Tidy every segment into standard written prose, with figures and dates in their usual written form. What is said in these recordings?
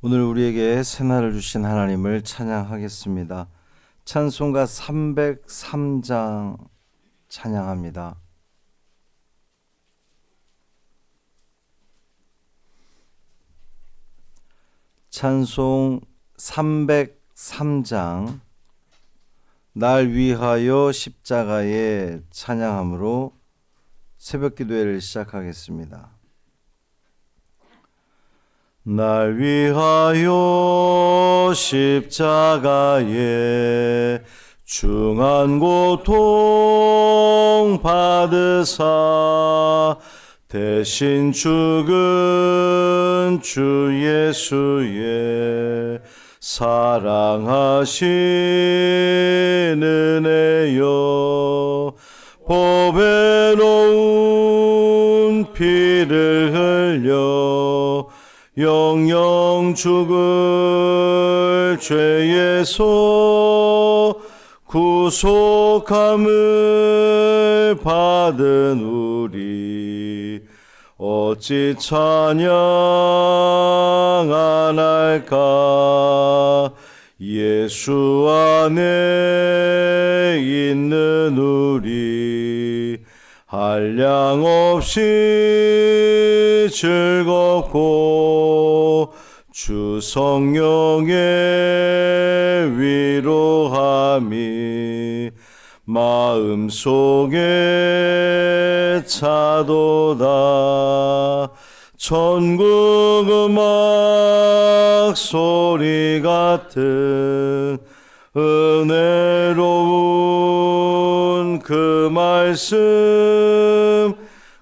오늘 우리에게 새날을 주신 하나님을 찬양하겠습니다. 찬송가 303장 찬양합니다. 찬송 303장 날 위하여 십자가에 찬양함으로 새벽 기도회를 시작하겠습니다. 날 위하여 십자가에 중한 고통 받으사 대신 죽은 주 예수의 사랑하신 은혜여 법에 놓은 피를 흘려 영영 죽을 죄에서 구속함을 받은 우리 어찌 찬양 안 할까. 예수 안에 있는 우리 한량없이 즐겁고 주 성령의 위로함이 마음속에 차도다. 천국 음악 소리 같은 은혜로운 그 말씀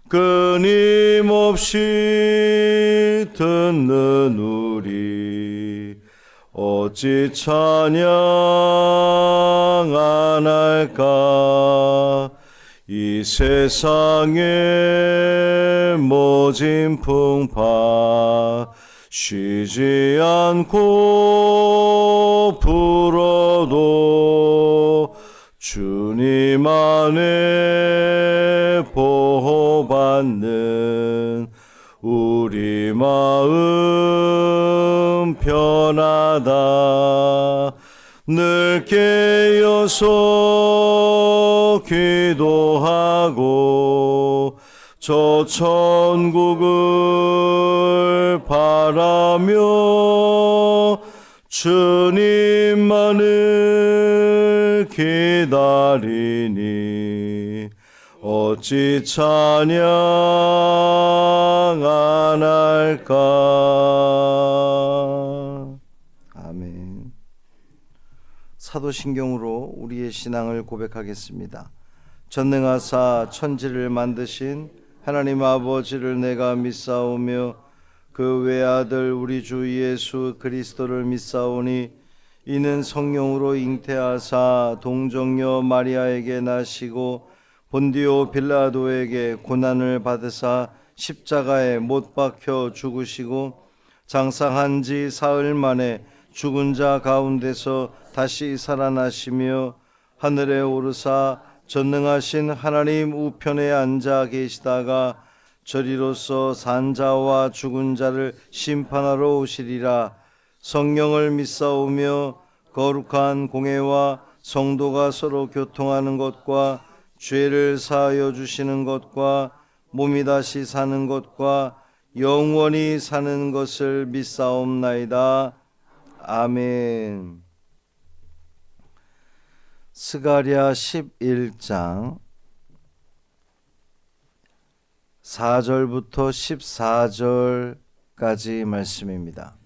끊임없이 듣는 우리 어찌 찬양 안 할까. 이 세상의 모진 풍파 쉬지 않고 불어도 주님 안에 보호받는 우리 마음 편하다. 늘 깨어서 기도하고 저 천국을 바라며 주님만을 기다리니 어찌 찬양 안 할까. 아멘. 사도신경으로 우리의 신앙을 고백하겠습니다. 전능하사 천지를 만드신 하나님 아버지를 내가 믿사오며 그 외아들 우리 주 예수 그리스도를 믿사오니 이는 성령으로 잉태하사 동정녀 마리아에게 나시고 본디오 빌라도에게 고난을 받으사 십자가에 못 박혀 죽으시고 장사한 지 사흘 만에 죽은 자 가운데서 다시 살아나시며 하늘에 오르사 전능하신 하나님 우편에 앉아 계시다가 저리로서 산 자와 죽은 자를 심판하러 오시리라. 성령을 믿사오며 거룩한 공회와 성도가 서로 교통하는 것과 죄를 사하여 주시는 것과 몸이 다시 사는 것과 영원히 사는 것을 믿사옵나이다. 아멘. 스가랴 11장 4절부터 14절까지 말씀입니다.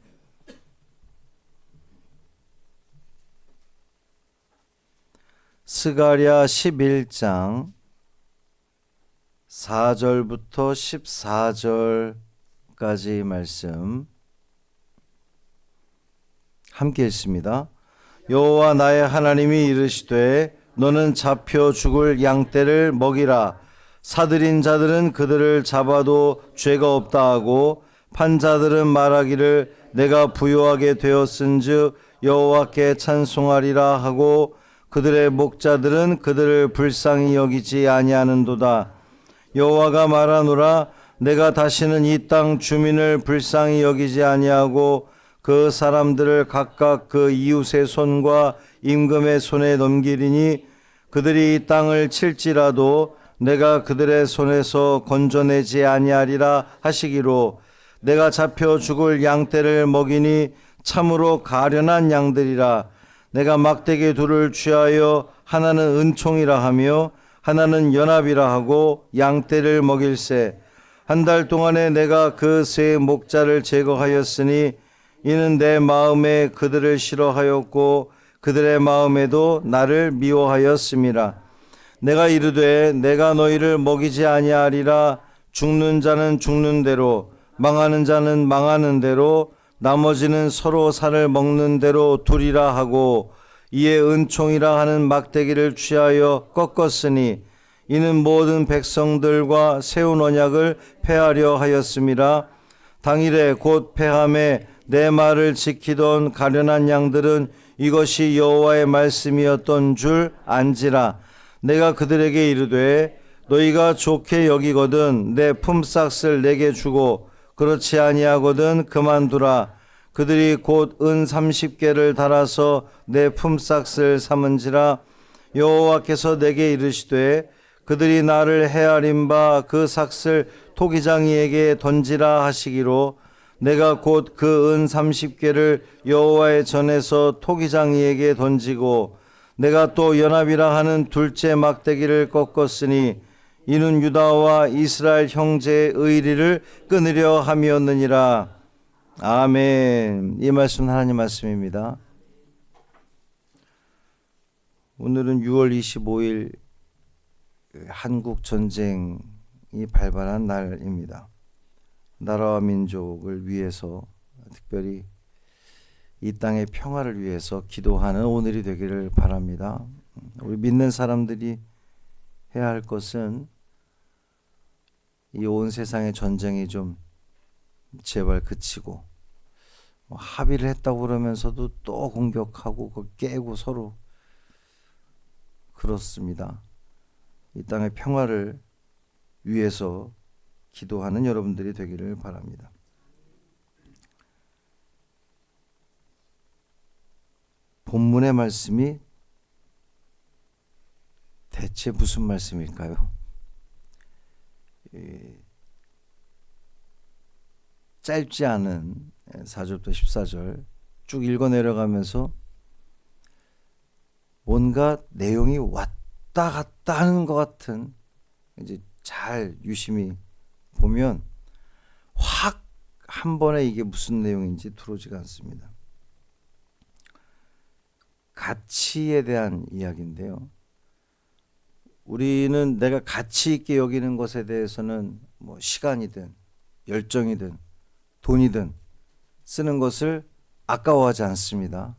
스가랴 11장 4절부터 14절까지 말씀 함께 읽습니다. 여호와 나의 하나님이 이르시되 너는 잡혀 죽을 양떼를 먹이라. 사들인 자들은 그들을 잡아도 죄가 없다 하고 판자들은 말하기를 내가 부요하게 되었은즉 여호와께 찬송하리라 하고 그들의 목자들은 그들을 불쌍히 여기지 아니하는도다. 여호와가 말하노라. 내가 다시는 이 땅 주민을 불쌍히 여기지 아니하고 그 사람들을 각각 그 이웃의 손과 임금의 손에 넘기리니 그들이 이 땅을 칠지라도 내가 그들의 손에서 건져내지 아니하리라 하시기로 내가 잡혀 죽을 양떼를 먹이니 참으로 가련한 양들이라. 내가 막대기 둘을 취하여 하나는 은총이라 하며 하나는 연합이라 하고 양떼를 먹일세. 한 달 동안에 내가 그 세 목자를 제거하였으니 이는 내 마음에 그들을 싫어하였고 그들의 마음에도 나를 미워하였음이라. 내가 이르되 내가 너희를 먹이지 아니하리라. 죽는 자는 죽는 대로 망하는 자는 망하는 대로 나머지는 서로 살을 먹는 대로 두리라 하고 이에 은총이라 하는 막대기를 취하여 꺾었으니 이는 모든 백성들과 세운 언약을 폐하려 하였음이라. 당일에 곧 폐함에 내 말을 지키던 가련한 양들은 이것이 여호와의 말씀이었던 줄 안지라. 내가 그들에게 이르되 너희가 좋게 여기거든 내 품삯을 내게 주고 그렇지 아니하거든 그만두라. 그들이 곧 은 30개를 달아서 내 품삯을 삼은지라. 여호와께서 내게 이르시되 그들이 나를 헤아린 바 그 삭을 토기장이에게 던지라 하시기로 내가 곧 그 은 30개를 여호와의 전에서 토기장이에게 던지고 내가 또 연합이라 하는 둘째 막대기를 꺾었으니 이는 유다와 이스라엘 형제의 의리를 끊으려 함이었느니라. 아멘. 이 말씀 하나님 말씀입니다. 오늘은 6월 25일 한국 전쟁이 발발한 날입니다. 나라와 민족을 위해서 특별히 이 땅의 평화를 위해서 기도하는 오늘이 되기를 바랍니다. 우리 믿는 사람들이 해야 할 것은 이 온 세상의 전쟁이 좀 제발 그치고 합의를 했다고 그러면서도 또 공격하고 깨고 서로 그렇습니다. 이 땅의 평화를 위해서 기도하는 여러분들이 되기를 바랍니다. 본문의 말씀이 대체 무슨 말씀일까요? 짧지 않은 4절부터 14절 쭉 읽어 내려가면서 뭔가 내용이 왔다 갔다 하는 것 같은, 이제 잘 유심히 보면 확 한 번에 이게 무슨 내용인지 들어오지가 않습니다. 가치에 대한 이야기인데요. 우리는 내가 가치 있게 여기는 것에 대해서는 뭐 시간이든 열정이든 돈이든 쓰는 것을 아까워하지 않습니다.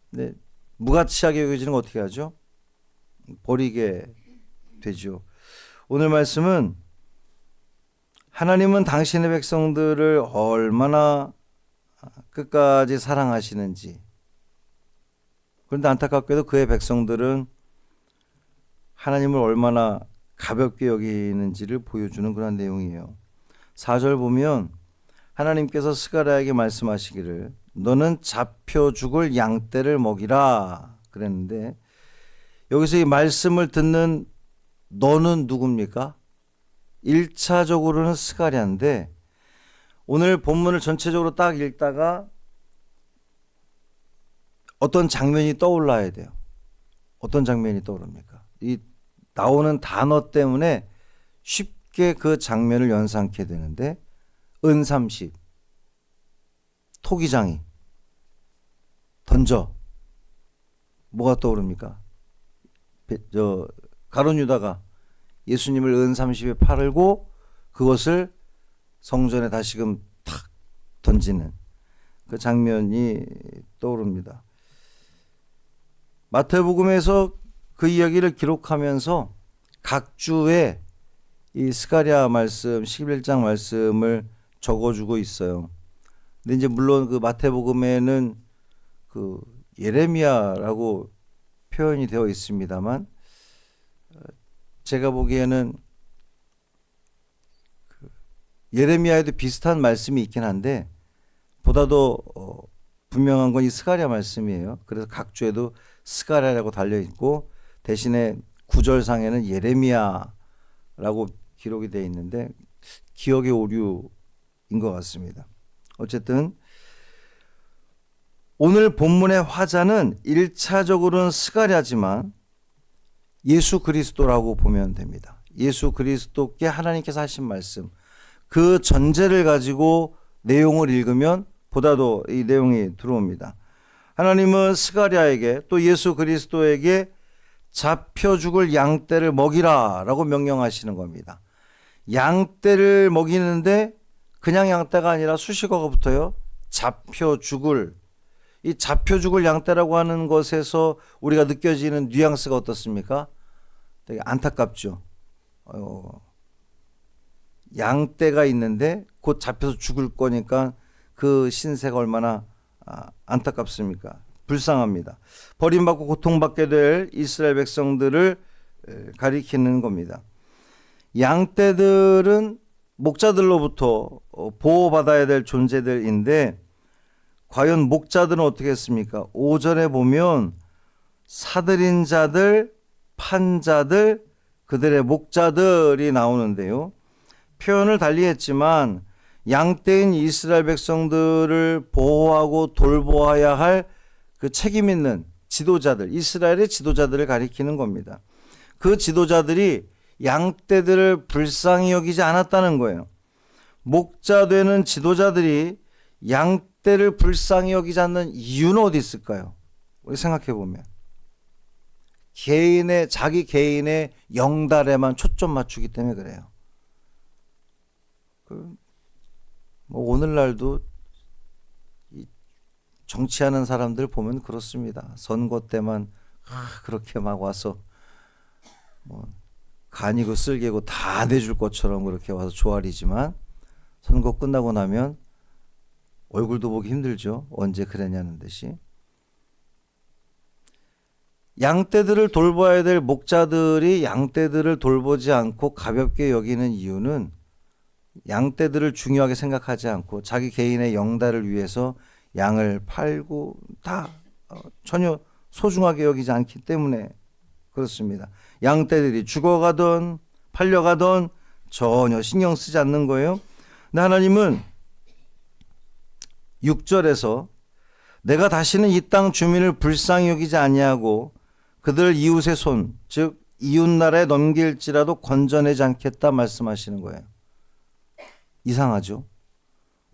근데 무가치하게 여겨지는 거 어떻게 하죠? 버리게 되죠. 오늘 말씀은 하나님은 당신의 백성들을 얼마나 끝까지 사랑하시는지, 그런데 안타깝게도 그의 백성들은 하나님을 얼마나 가볍게 여기는지를 보여주는 그런 내용이에요. 4절 보면 하나님께서 스가랴에게 말씀하시기를 너는 잡혀 죽을 양떼를 먹이라 그랬는데, 여기서 이 말씀을 듣는 너는 누굽니까? 1차적으로는 스가랴인데, 오늘 본문을 전체적으로 딱 읽다가 어떤 장면이 떠올라야 돼요. 어떤 장면이 떠오릅니까? 이 나오는 단어 때문에 쉽게 그 장면을 연상케 되는데, 은30, 토기장이, 던져. 뭐가 떠오릅니까? 가룟 유다가 예수님을 은30에 팔고 그것을 성전에 다시금 탁 던지는 그 장면이 떠오릅니다. 마태복음에서 그 이야기를 기록하면서 각 주에 이 스가랴 말씀 11장 말씀을 적어주고 있어요. 근데 이제 물론 그 마태복음에는 그 예레미야라고 표현이 되어 있습니다만, 제가 보기에는 그 예레미야에도 비슷한 말씀이 있긴 한데 보다도 분명한 건 이 스가랴 말씀이에요. 그래서 각 주에도 스가랴라고 달려 있고 대신에 구절상에는 예레미야라고 기록이 되어 있는데 기억의 오류인 것 같습니다. 어쨌든 오늘 본문의 화자는 1차적으로는 스가랴지만 예수 그리스도라고 보면 됩니다. 예수 그리스도께 하나님께서 하신 말씀, 그 전제를 가지고 내용을 읽으면 보다도 이 내용이 들어옵니다. 하나님은 스가랴에게 또 예수 그리스도에게 잡혀 죽을 양떼를 먹이라 라고 명령하시는 겁니다. 양떼를 먹이는데 그냥 양떼가 아니라 수식어가 붙어요. 잡혀 죽을. 이 잡혀 죽을 양떼라고 하는 것에서 우리가 느껴지는 뉘앙스가 어떻습니까? 되게 안타깝죠. 양떼가 있는데 곧 잡혀서 죽을 거니까 그 신세가 얼마나 안타깝습니까? 불쌍합니다. 버림받고 고통받게 될 이스라엘 백성들을 가리키는 겁니다. 양떼들은 목자들로부터 보호받아야 될 존재들인데 과연 목자들은 어떻게 했습니까? 5절에 보면 사들인 자들, 판자들, 그들의 목자들이 나오는데요. 표현을 달리 했지만 양떼인 이스라엘 백성들을 보호하고 돌보아야 할 그 책임 있는 지도자들, 이스라엘의 지도자들을 가리키는 겁니다. 그 지도자들이 양떼들을 불쌍히 여기지 않았다는 거예요. 목자 되는 지도자들이 양떼를 불쌍히 여기지 않는 이유는 어디 있을까요? 우리 생각해 보면 자기 개인의 영달에만 초점 맞추기 때문에 그래요. 오늘날도 정치하는 사람들 보면 그렇습니다. 선거 때만 그렇게 막 와서 간이고 쓸개고 다 내줄 것처럼 그렇게 와서 조아리지만 선거 끝나고 나면 얼굴도 보기 힘들죠. 언제 그랬냐는 듯이. 양떼들을 돌봐야 될 목자들이 양떼들을 돌보지 않고 가볍게 여기는 이유는 양떼들을 중요하게 생각하지 않고 자기 개인의 영달을 위해서 양을 팔고 다 전혀 소중하게 여기지 않기 때문에 그렇습니다. 양떼들이 죽어가던 팔려가던 전혀 신경 쓰지 않는 거예요. 근데 하나님은 6절에서 내가 다시는 이 땅 주민을 불쌍히 여기지 아니하고 그들 이웃의 손, 즉 이웃나라에 넘길지라도 건져내지 않겠다 말씀하시는 거예요. 이상하죠?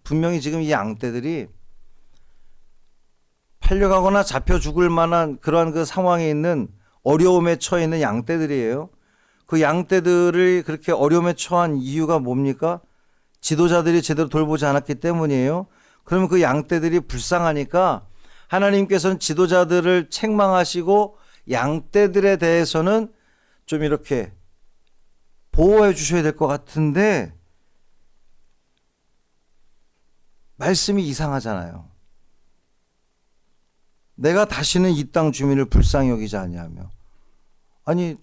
분명히 지금 이 양떼들이 팔려가거나 잡혀 죽을 만한 그러한 그 상황에 있는 어려움에 처해 있는 양떼들이에요. 그 양떼들을 그렇게 어려움에 처한 이유가 뭡니까? 지도자들이 제대로 돌보지 않았기 때문이에요. 그러면 그 양떼들이 불쌍하니까 하나님께서는 지도자들을 책망하시고 양떼들에 대해서는 좀 이렇게 보호해 주셔야 될 것 같은데 말씀이 이상하잖아요. 내가 다시는 이 땅 주민을 불쌍히 여기지 아니하며. 아니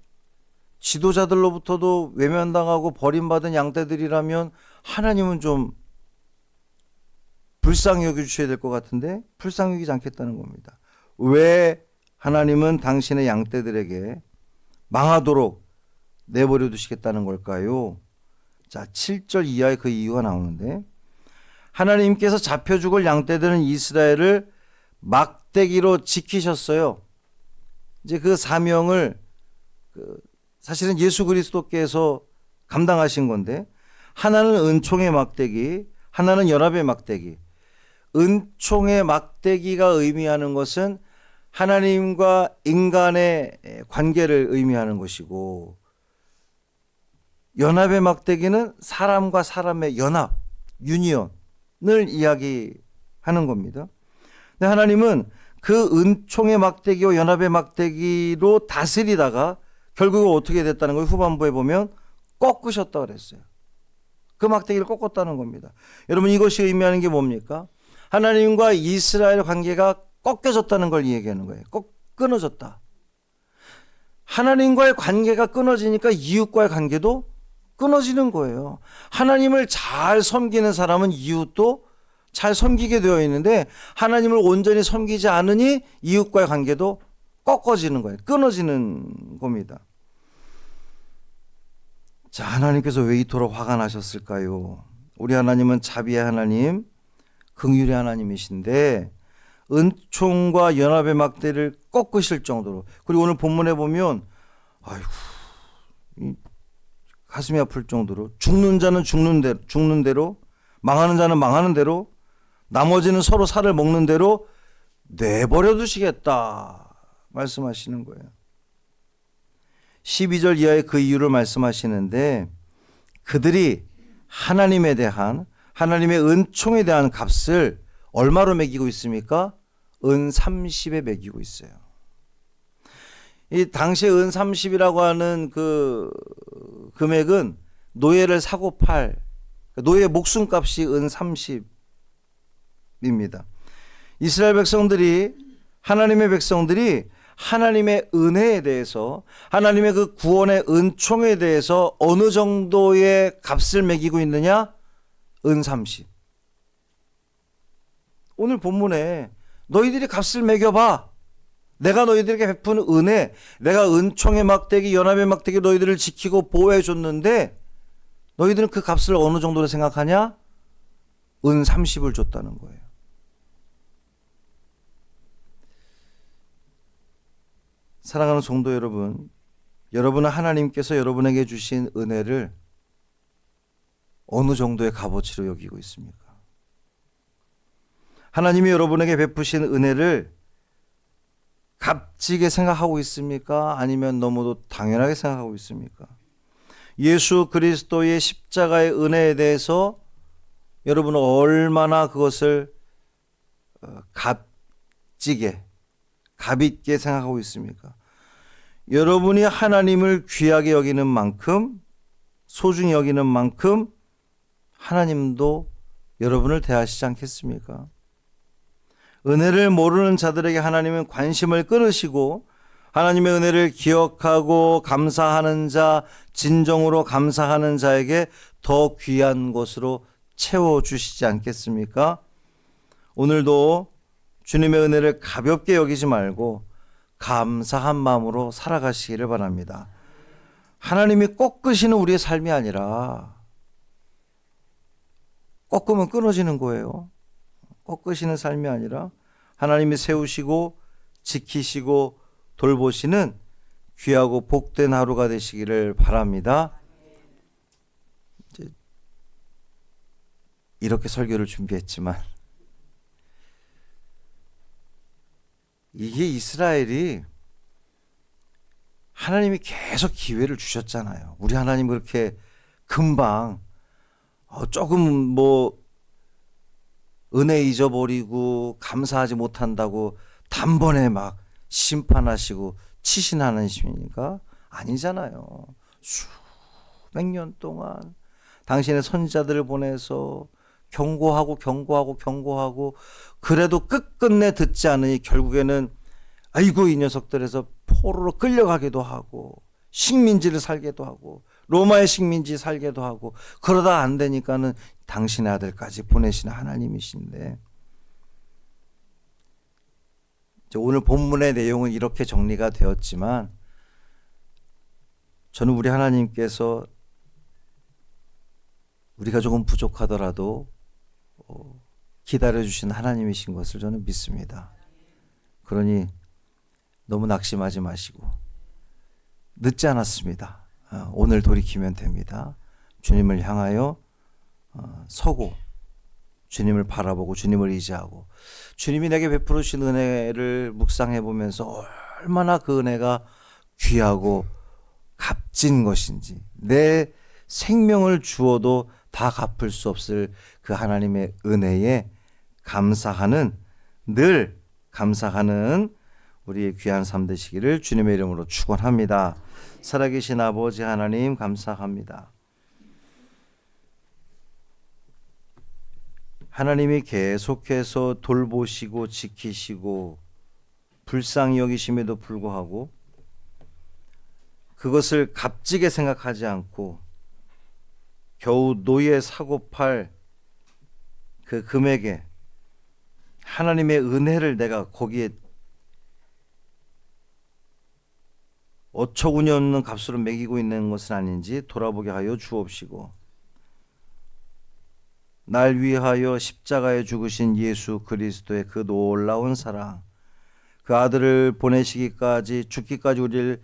지도자들로부터도 외면당하고 버림받은 양떼들이라면 하나님은 좀 불쌍히 여겨주셔야 될 것 같은데 불쌍히 여기지 않겠다는 겁니다. 왜 하나님은 당신의 양떼들에게 망하도록 내버려 두시겠다는 걸까요? 자, 7절 이하에 그 이유가 나오는데 하나님께서 잡혀 죽을 양떼들은 이스라엘을 막대기로 지키셨어요. 이제 그 사명을 사실은 예수 그리스도께서 감당하신 건데 하나는 은총의 막대기, 하나는 연합의 막대기. 은총의 막대기가 의미하는 것은 하나님과 인간의 관계를 의미하는 것이고 연합의 막대기는 사람과 사람의 연합, 유니온을 이야기하는 겁니다. 근데 하나님은 그 은총의 막대기와 연합의 막대기로 다스리다가 결국은 어떻게 됐다는 걸 후반부에 보면 꺾으셨다고 그랬어요. 그 막대기를 꺾었다는 겁니다. 여러분 이것이 의미하는 게 뭡니까? 하나님과 이스라엘 관계가 꺾여졌다는 걸 얘기하는 거예요. 끊어졌다. 하나님과의 관계가 끊어지니까 이웃과의 관계도 끊어지는 거예요. 하나님을 잘 섬기는 사람은 이웃도 잘 섬기게 되어 있는데 하나님을 온전히 섬기지 않으니 이웃과의 관계도 꺾어지는 거예요. 끊어지는 겁니다. 자, 하나님께서 왜 이토록 화가 나셨을까요? 우리 하나님은 자비의 하나님, 긍휼의 하나님이신데 은총과 연합의 막대를 꺾으실 정도로, 그리고 오늘 본문에 보면 아이고 가슴이 아플 정도로 죽는 자는 죽는 대로 망하는 자는 망하는 대로 나머지는 서로 살을 먹는 대로 내버려 두시겠다 말씀하시는 거예요. 12절 이하의 그 이유를 말씀하시는데 그들이 하나님에 대한, 하나님의 은총에 대한 값을 얼마로 매기고 있습니까? 은 30에 매기고 있어요. 이 당시에 은 30이라고 하는 그 금액은 노예를 사고 팔, 노예 목숨값이 은 30입니다. 이스라엘 백성들이, 하나님의 백성들이 하나님의 은혜에 대해서, 하나님의 그 구원의 은총에 대해서 어느 정도의 값을 매기고 있느냐? 은 30. 오늘 본문에 너희들이 값을 매겨봐. 내가 너희들에게 베푸는 은혜, 내가 은총의 막대기, 연합의 막대기 너희들을 지키고 보호해 줬는데 너희들은 그 값을 어느 정도로 생각하냐? 은 30을 줬다는 거예요. 사랑하는 성도 여러분, 여러분은 하나님께서 여러분에게 주신 은혜를 어느 정도의 값어치로 여기고 있습니까? 하나님이 여러분에게 베푸신 은혜를 값지게 생각하고 있습니까? 아니면 너무도 당연하게 생각하고 있습니까? 예수 그리스도의 십자가의 은혜에 대해서 여러분은 얼마나 그것을 값지게, 값있게 생각하고 있습니까? 여러분이 하나님을 귀하게 여기는 만큼, 소중히 여기는 만큼 하나님도 여러분을 대하시지 않겠습니까? 은혜를 모르는 자들에게 하나님은 관심을 끊으시고 하나님의 은혜를 기억하고 감사하는 자, 진정으로 감사하는 자에게 더 귀한 것으로 채워주시지 않겠습니까? 오늘도 주님의 은혜를 가볍게 여기지 말고 감사한 마음으로 살아가시기를 바랍니다. 하나님이 꺾으시는 우리의 삶이 아니라, 꺾으면 끊어지는 거예요. 꺾으시는 삶이 아니라 하나님이 세우시고 지키시고 돌보시는 귀하고 복된 하루가 되시기를 바랍니다. 이렇게 설교를 준비했지만 이게 이스라엘이 하나님이 계속 기회를 주셨잖아요. 우리 하나님 그렇게 금방 조금 은혜 잊어버리고 감사하지 못한다고 단번에 막 심판하시고 치신 하나님이십니까? 아니잖아요. 수백 년 동안 당신의 선지자들을 보내서 경고하고 그래도 끝끝내 듣지 않으니 결국에는 아이고 이 녀석들에서 포로로 끌려가기도 하고 식민지를 살게도 하고 로마의 식민지 살게도 하고 그러다 안 되니까는 당신의 아들까지 보내시는 하나님이신데, 오늘 본문의 내용은 이렇게 정리가 되었지만 저는 우리 하나님께서 우리가 조금 부족하더라도 기다려주신 하나님이신 것을 저는 믿습니다. 그러니 너무 낙심하지 마시고, 늦지 않았습니다. 오늘 돌이키면 됩니다. 주님을 향하여 서고 주님을 바라보고 주님을 의지하고 주님이 내게 베풀어 주신 은혜를 묵상해 보면서 얼마나 그 은혜가 귀하고 값진 것인지, 내 생명을 주어도 다 갚을 수 없을 그 하나님의 은혜에 감사하는, 늘 감사하는 우리의 귀한 삶 되시기를 주님의 이름으로 축원합니다. 살아계신 아버지 하나님 감사합니다. 하나님이 계속해서 돌보시고 지키시고 불쌍히 여기심에도 불구하고 그것을 값지게 생각하지 않고 겨우 노예 사고 팔 그 금액에 하나님의 은혜를 내가 거기에 어처구니 없는 값으로 매기고 있는 것은 아닌지 돌아보게 하여 주옵시고, 날 위하여 십자가에 죽으신 예수 그리스도의 그 놀라운 사랑, 그 아들을 보내시기까지 죽기까지 우리를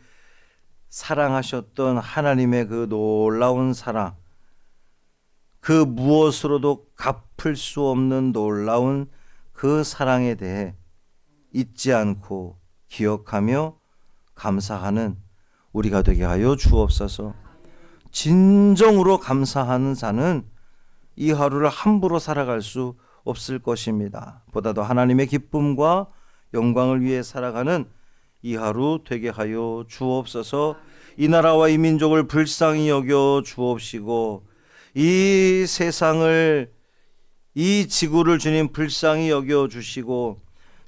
사랑하셨던 하나님의 그 놀라운 사랑, 그 무엇으로도 갚을 수 없는 놀라운 그 사랑에 대해 잊지 않고 기억하며 감사하는 우리가 되게 하여 주옵소서. 진정으로 감사하는 자는 이 하루를 함부로 살아갈 수 없을 것입니다. 보다도 하나님의 기쁨과 영광을 위해 살아가는 이 하루 되게 하여 주옵소서. 이 나라와 이 민족을 불쌍히 여겨 주옵시고, 이 세상을, 이 지구를 주님 불쌍히 여겨 주시고,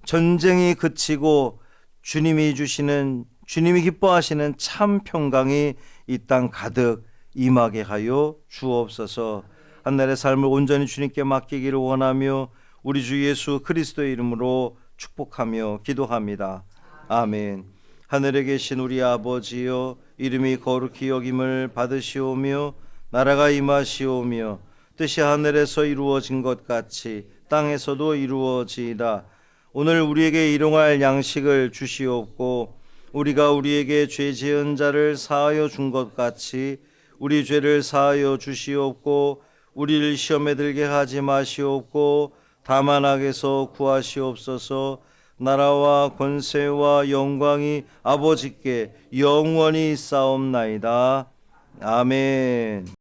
전쟁이 그치고 주님이 주시는, 주님이 기뻐하시는 참 평강이 이 땅 가득 임하게 하여 주옵소서. 한날의 삶을 온전히 주님께 맡기기를 원하며 우리 주 예수 그리스도의 이름으로 축복하며 기도합니다. 아멘. 하늘에 계신 우리 아버지여, 이름이 거룩히 여김을 받으시오며 나라가 임하시오며 뜻이 하늘에서 이루어진 것 같이 땅에서도 이루어지이다. 오늘 우리에게 일용할 양식을 주시옵고, 우리가 우리에게 죄 지은 자를 사하여 준 것 같이 우리 죄를 사하여 주시옵고, 우리를 시험에 들게 하지 마시옵고 다만 악에서 구하시옵소서. 나라와 권세와 영광이 아버지께 영원히 있사옵나이다. 아멘.